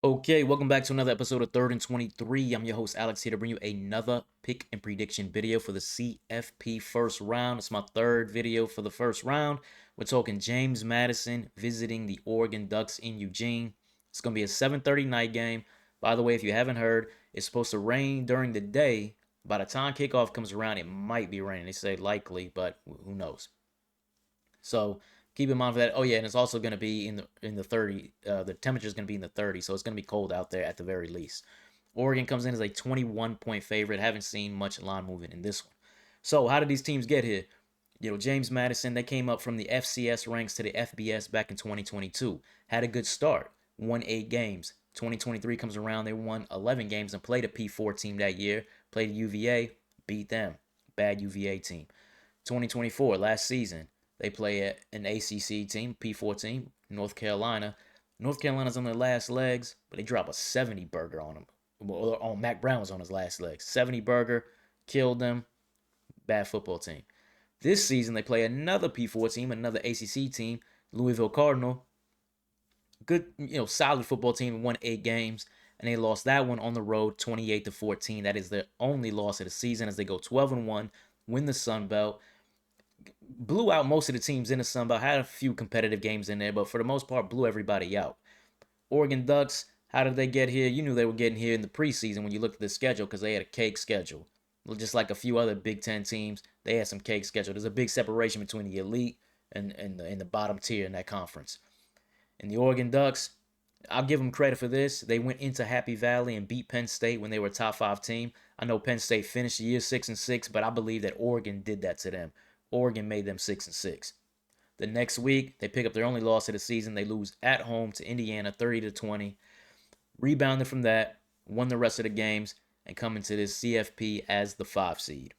Okay, welcome back to another episode of Third and 23. I'm your host, Alex, here to bring you another pick and prediction video for the CFP first round. It's my third video for the first round. We're talking James Madison visiting the Oregon Ducks in Eugene. It's going to be a 7:30 night game. By the way, if you haven't heard, it's supposed to rain during the day. By the time kickoff comes around, it might be raining. They say likely, but who knows? So keep in mind for that. Oh yeah, and it's also going to be in the 30. The temperature is going to be in the 30, so it's going to be cold out there at the very least. Oregon comes in as a 21-point favorite. Haven't seen much line movement in this one. So how did these teams get here? James Madison, they came up from the FCS ranks to the FBS back in 2022. Had a good start. Won 8 games. 2023 comes around. They won 11 games and played a P4 team that year. Played UVA, beat them. Bad UVA team. 2024, last season, they play an ACC team, P4 team, North Carolina. North Carolina's on their last legs, but they drop a 70 burger on them. Well, on Mac Brown was on his last legs. 70 burger, killed them. Bad football team. This season they play another P4 team, another ACC team, Louisville Cardinal. Good, solid football team. Won 8 games, and they lost that one on the road, 28-14. That is their only loss of the season as they go 12-1, win the Sun Belt, blew out most of the teams in the Sun Belt. Had a few competitive games in there, but for the most part, blew everybody out. Oregon Ducks, how did they get here? You knew they were getting here in the preseason when you looked at the schedule because they had a cake schedule. Just like a few other Big Ten teams, they had some cake schedule. There's a big separation between the elite and the bottom tier in that conference. And the Oregon Ducks, I'll give them credit for this. They went into Happy Valley and beat Penn State when they were a top 5 team. I know Penn State finished the year 6-6, but I believe that Oregon did that to them. Oregon made them 6-6. The next week, they pick up their only loss of the season. They lose at home to Indiana 30-20. Rebounded from that, won the rest of the games, and come into this CFP as the 5 seed.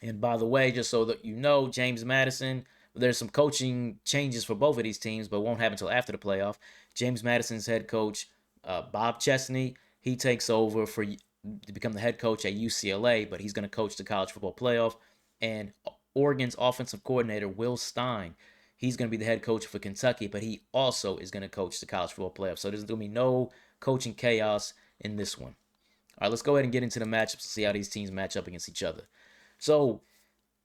And by the way, just so that you know, James Madison, there's some coaching changes for both of these teams, but won't happen until after the playoff. James Madison's head coach, Bob Chesney, he takes over to become the head coach at UCLA, but he's going to coach the college football playoff. And Oregon's offensive coordinator, Will Stein, he's going to be the head coach for Kentucky, but he also is going to coach the college football playoff. So there's going to be no coaching chaos in this one. All right, let's go ahead and get into the matchups and see how these teams match up against each other. So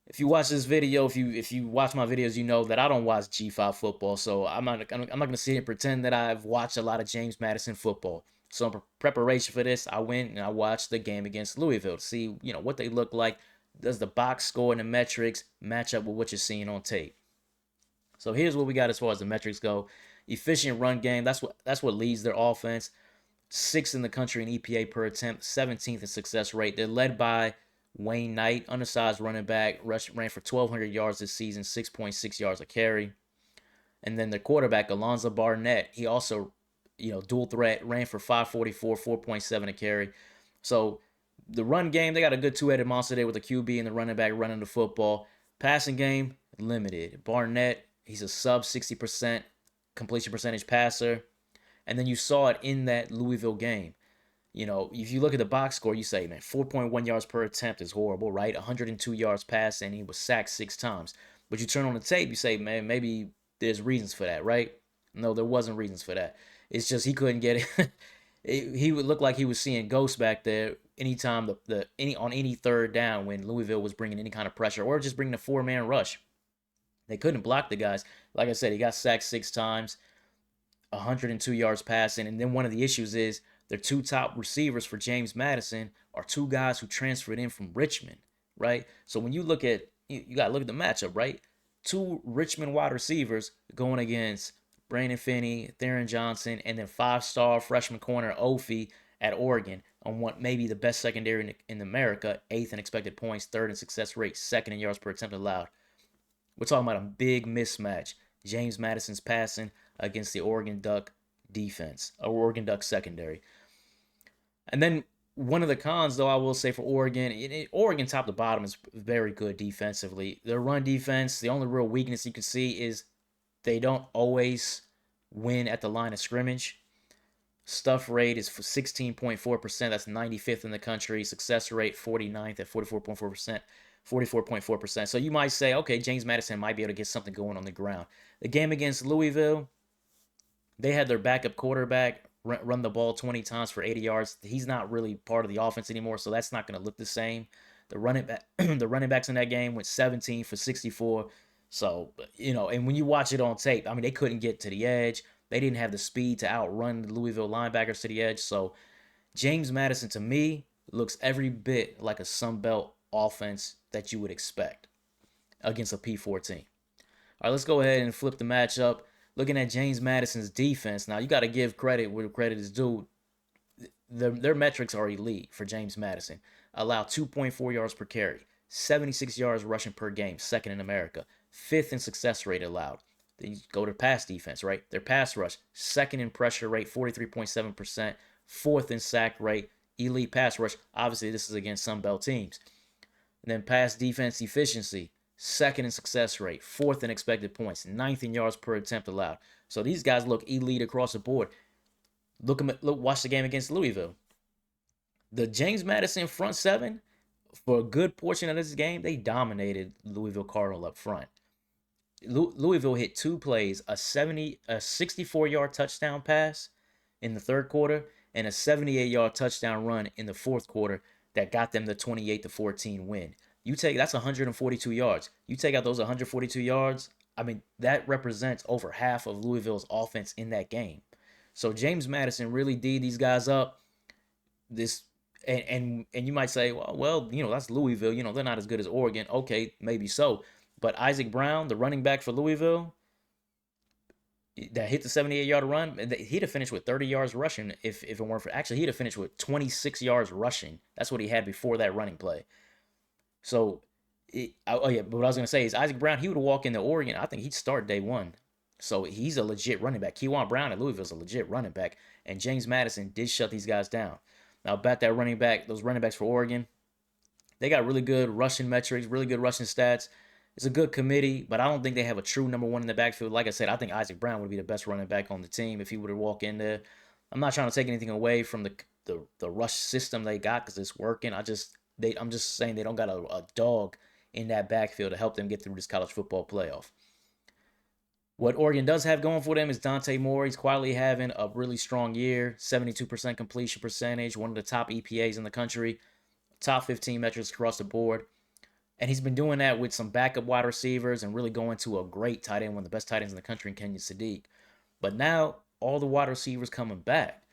if you watch this video, if you watch my videos, you know that I don't watch G5 football. So I'm not gonna sit here and pretend that I've watched a lot of James Madison football. So in preparation for this, I went and I watched the game against Louisville to see what they look like. Does the box score and the metrics match up with what you're seeing on tape? So here's what we got as far as the metrics go. Efficient run game. That's what leads their offense. Sixth in the country in EPA per attempt, 17th in success rate. They're led by Wayne Knight, undersized running back, ran for 1,200 yards this season, 6.6 yards a carry. And then their quarterback, Alonzo Barnett, he also, dual threat, ran for 544, 4.7 a carry. So the run game, they got a good two-headed monster there with the QB and the running back running the football. Passing game, limited. Barnett, he's a sub 60% completion percentage passer. And then you saw it in that Louisville game. If you look at the box score, you say, man, 4.1 yards per attempt is horrible, right? 102 yards passing, and he was sacked 6 times. But you turn on the tape, you say, man, maybe there's reasons for that, right? No, there wasn't reasons for that. It's just he couldn't get it. He would look like he was seeing ghosts back there anytime on any third down when Louisville was bringing any kind of pressure or just bringing a 4-man rush. They couldn't block the guys. Like I said, he got sacked 6 times. 102 yards passing. And then one of the issues is their two top receivers for James Madison are two guys who transferred in from Richmond, right? So when you look at, you got to look at the matchup, right? Two Richmond wide receivers going against Brandon Finney, Theron Johnson, and then 5-star freshman corner Ophie at Oregon on what may be the best secondary in America, 8th in expected points, 3rd in success rate, 2nd in yards per attempt allowed. We're talking about a big mismatch. James Madison's passing against the Oregon Duck defense, or Oregon Duck secondary. And then one of the cons, though, I will say for Oregon, Oregon top to bottom is very good defensively. Their run defense, the only real weakness you can see is they don't always win at the line of scrimmage. Stuff rate is for 16.4%. That's 95th in the country. Success rate 49th at 44.4%. 44.4%. So you might say, okay, James Madison might be able to get something going on the ground. The game against Louisville, they had their backup quarterback run the ball 20 times for 80 yards. He's not really part of the offense anymore, so that's not going to look the same. The running back, the running backs in that game went 17 for 64. So, and when you watch it on tape, I mean, they couldn't get to the edge. They didn't have the speed to outrun the Louisville linebackers to the edge. So, James Madison to me looks every bit like a Sun Belt offense that you would expect against a P14. All right, let's go ahead and flip the matchup. Looking at James Madison's defense, now you got to give credit where credit is due. Their metrics are elite for James Madison. Allow 2.4 yards per carry, 76 yards rushing per game, second in America, fifth in success rate allowed. Then you go to pass defense, right? Their pass rush, second in pressure rate, 43.7%, fourth in sack rate, elite pass rush. Obviously, this is against Sun Belt teams. And then pass defense efficiency, second in success rate, fourth in expected points, ninth in yards per attempt allowed. So these guys look elite across the board. Watch the game against Louisville. The James Madison front seven, for a good portion of this game, they dominated Louisville Cardinal up front. Louisville hit two plays, a 64-yard touchdown pass in the third quarter and a 78-yard touchdown run in the fourth quarter that got them the 28-14 win. That's 142 yards. You take out those 142 yards, I mean, that represents over half of Louisville's offense in that game. So James Madison really D'd these guys up. This and you might say, well, that's Louisville. They're not as good as Oregon. Okay, maybe so. But Isaac Brown, the running back for Louisville, that hit the 78-yard run, he'd have finished with 30 yards rushing if it weren't for. Actually, he'd have finished with 26 yards rushing. That's what he had before that running play. So, but what I was gonna say is Isaac Brown, he would walk into Oregon. I think he'd start day one. So he's a legit running back. Kewan Brown at Louisville is a legit running back, and James Madison did shut these guys down. Now, about that running back, those running backs for Oregon, they got really good rushing metrics, really good rushing stats. It's a good committee, but I don't think they have a true number one in the backfield. Like I said, I think Isaac Brown would be the best running back on the team if he were to walk in there. I'm not trying to take anything away from the rush system they got because it's working. I'm just saying they don't got a dog in that backfield to help them get through this college football playoff. What Oregon does have going for them is Dante Moore. He's quietly having a really strong year, 72% completion percentage, one of the top EPAs in the country, top 15 metrics across the board. And he's been doing that with some backup wide receivers and really going to a great tight end, one of the best tight ends in the country in Kenyon Sadiq. But now all the wide receivers coming back.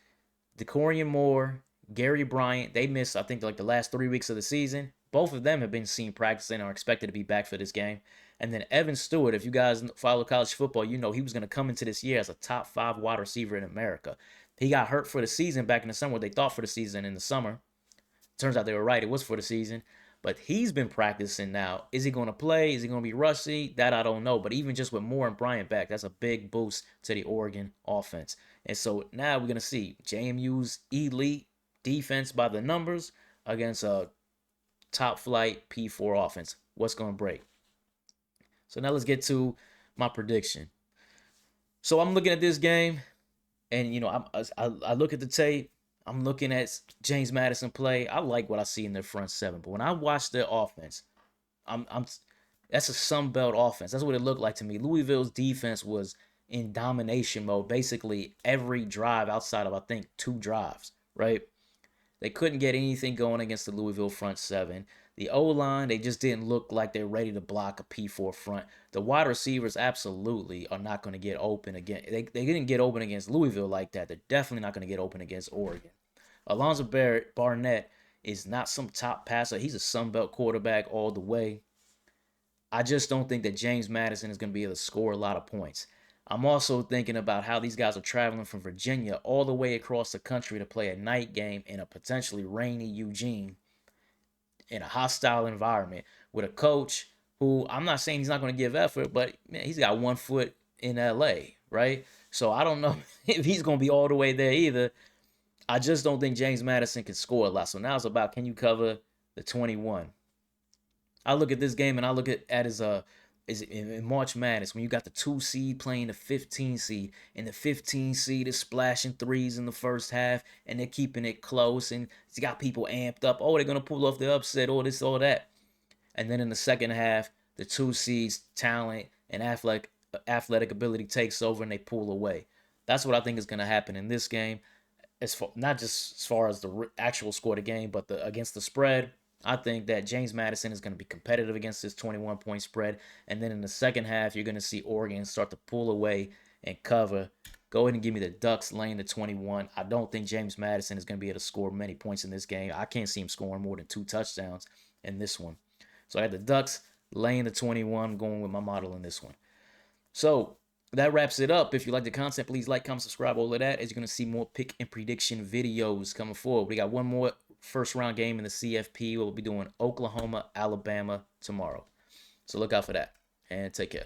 DeCorian Moore, Gary Bryant, they missed, I think, like the last 3 weeks of the season. Both of them have been seen practicing and are expected to be back for this game. And then Evan Stewart, if you guys follow college football, you know he was going to come into this year as a top 5 wide receiver in America. He got hurt for the season back in the summer, what they thought for the season in the summer. Turns out they were right. It was for the season. But he's been practicing now. Is he going to play? Is he going to be rusty? That I don't know. But even just with Moore and Bryant back, that's a big boost to the Oregon offense. And so now we're going to see JMU's elite defense by the numbers against a top flight P4 offense. What's going to break? So now let's get to my prediction. So I'm looking at this game, and I look at the tape. I'm looking at James Madison play. I like what I see in their front seven, but when I watch their offense, I'm that's a Sun Belt offense. That's what it looked like to me. Louisville's defense was in domination mode basically every drive outside of I think 2 drives, right? They couldn't get anything going against the Louisville front seven. The O-line, they just didn't look like they're ready to block a P4 front. The wide receivers absolutely are not going to get open again. They didn't get open against Louisville like that. They're definitely not going to get open against Oregon. Alonzo Barnett is not some top passer. He's a Sun Belt quarterback all the way. I just don't think that James Madison is going to be able to score a lot of points. I'm also thinking about how these guys are traveling from Virginia all the way across the country to play a night game in a potentially rainy Eugene in a hostile environment with a coach who I'm not saying he's not going to give effort, but man, he's got 1 foot in LA, right? So I don't know if he's going to be all the way there either. I just don't think James Madison can score a lot. So now it's about, can you cover the 21? I look at this game and I look at as is in March Madness when you got the 2 seed playing the 15 seed, and the 15 seed is splashing threes in the first half, and they're keeping it close, and it's got people amped up. Oh, they're gonna pull off the upset, all this, all that. And then in the second half, the 2 seeds talent and athletic ability takes over, and they pull away. That's what I think is gonna happen in this game. as far, not just as far as the actual score of the game, but against the spread. I think that James Madison is going to be competitive against this 21-point spread. And then in the second half, you're going to see Oregon start to pull away and cover. Go ahead and give me the Ducks laying the 21. I don't think James Madison is going to be able to score many points in this game. I can't see him scoring more than 2 touchdowns in this one. So I had the Ducks laying the 21, going with my model in this one. So that wraps it up. If you like the content, please like, comment, subscribe, all of that, as you're going to see more pick and prediction videos coming forward. We got one more first round game in the CFP. We'll be doing Oklahoma, Alabama tomorrow. So look out for that, and take care.